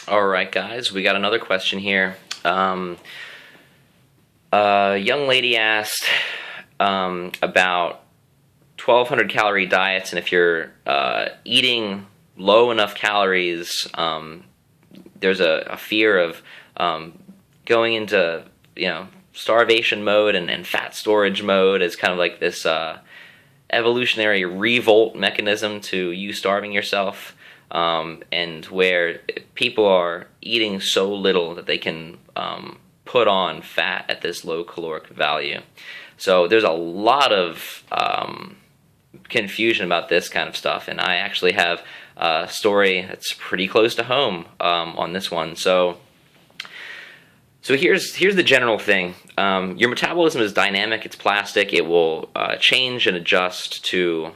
All right, guys, we got another question here. A young lady asked about 1,200 calorie diets, and if you're eating low enough calories, there's a fear of going into starvation mode and fat storage mode as kind of like this evolutionary revolt mechanism to you starving yourself, and where people are eating so little that they can put on fat at this low caloric value. So there's a lot of confusion about this kind of stuff, and I actually have a story that's pretty close to home on this one. So here's the general thing. Your metabolism is dynamic. It's plastic. It will change and adjust to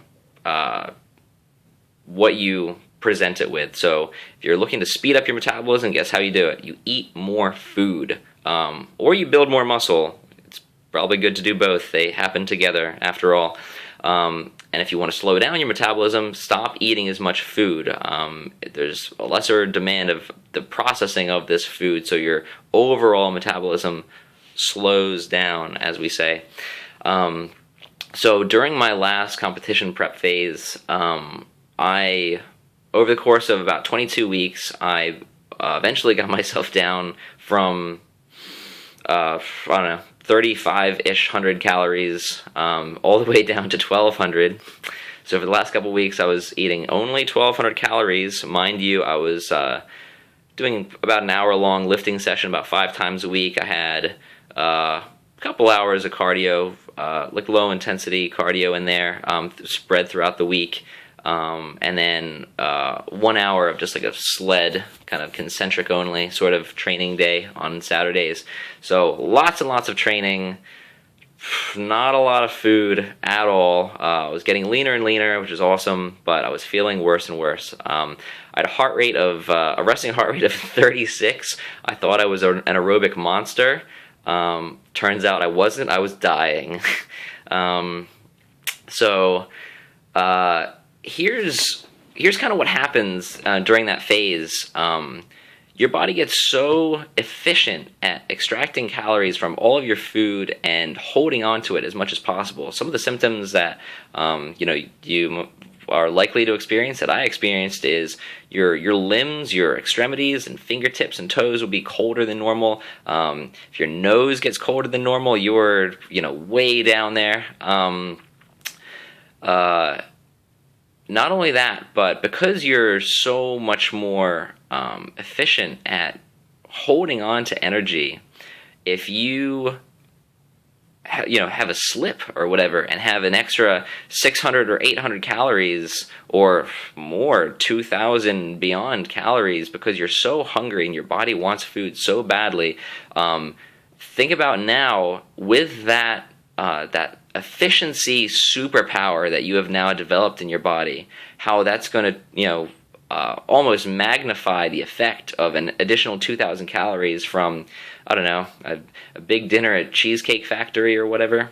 what you present it with. So if you're looking to speed up your metabolism, guess how you do it? You eat more food, or you build more muscle. It's probably good to do both. They happen together after all. And if you want to slow down your metabolism, stop eating as much food. There's a lesser demand of the processing of this food, so your overall metabolism slows down, as we say. So during my last competition prep phase, over the course of about 22 weeks, I eventually got myself down from, 35-ish hundred calories, all the way down to 1,200. So for the last couple weeks, I was eating only 1,200 calories. Mind you, I was doing about an hour-long lifting session about 5 times a week. I had a couple hours of cardio, like low-intensity cardio in there, spread throughout the week. And then 1 hour of just like a sled, kind of concentric only sort of training day on Saturdays. So lots and lots of training, not a lot of food at all. I was getting leaner and leaner, which is awesome, but I was feeling worse and worse. I had a resting heart rate of 36. I thought I was an aerobic monster. Turns out I wasn't. I was dying. Here's kind of what happens during that phase. Your body gets so efficient at extracting calories from all of your food and holding on to it as much as possible. Some of the symptoms that you are likely to experience, that I experienced, is your limbs, your extremities and fingertips and toes will be colder than normal. If your nose gets colder than normal, you're way down there. Not only that, but because you're so much more efficient at holding on to energy, if you have a slip or whatever and have an extra 600 or 800 calories or more, 2,000 beyond calories, because you're so hungry and your body wants food so badly, think about now with that efficiency superpower that you have now developed in your body, how that's going to almost magnify the effect of an additional 2,000 calories from, I don't know, a big dinner at Cheesecake Factory or whatever.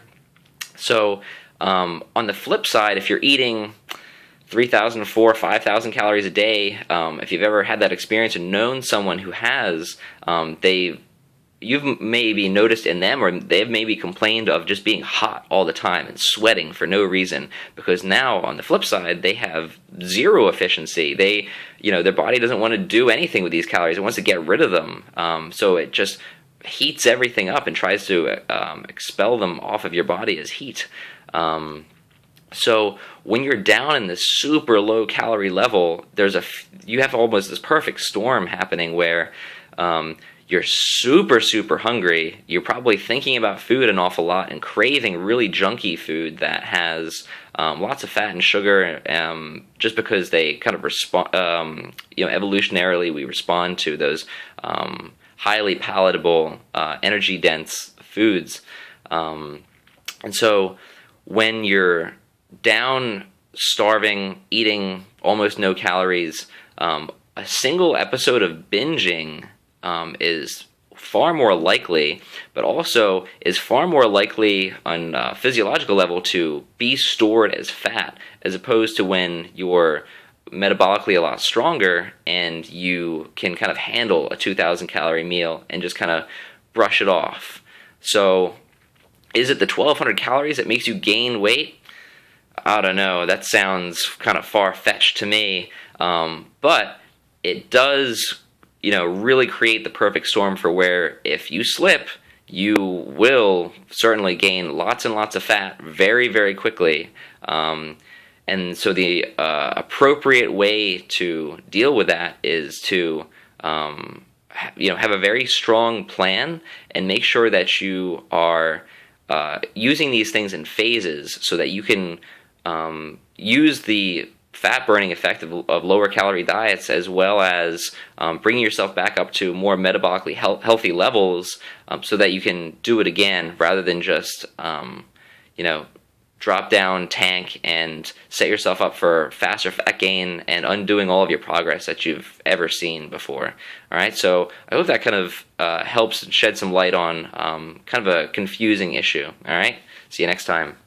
So on the flip side, if you're eating 3,000, 4,000, 5,000 calories a day, if you've ever had that experience and known someone who has, you've maybe noticed in them, or they've maybe complained of just being hot all the time and sweating for no reason, because now on the flip side they have zero efficiency. Their body doesn't want to do anything with these calories. It wants to get rid of them. So it just heats everything up and tries to expel them off of your body as heat. So when you're down in this super low calorie level, you have almost this perfect storm happening where you're super, super hungry. You're probably thinking about food an awful lot and craving really junky food that has lots of fat and sugar, just because they kind of respond, evolutionarily we respond to those highly palatable, energy-dense foods. And so when you're down, starving, eating almost no calories, a single episode of binging is far more likely, but also is far more likely on a physiological level to be stored as fat, as opposed to when you're metabolically a lot stronger, and you can kind of handle a 2,000 calorie meal and just kind of brush it off. So is it the 1,200 calories that makes you gain weight? I don't know. That sounds kind of far-fetched to me, but it does, really create the perfect storm for where if you slip, you will certainly gain lots and lots of fat very, very quickly. And so the appropriate way to deal with that is to, have a very strong plan and make sure that you are using these things in phases so that you can use the fat burning effect of lower calorie diets, as well as bringing yourself back up to more metabolically healthy levels, so that you can do it again rather than just drop down, tank, and set yourself up for faster fat gain and undoing all of your progress that you've ever seen before. All right, so I hope that kind of helps shed some light on kind of a confusing issue. All right, see you next time.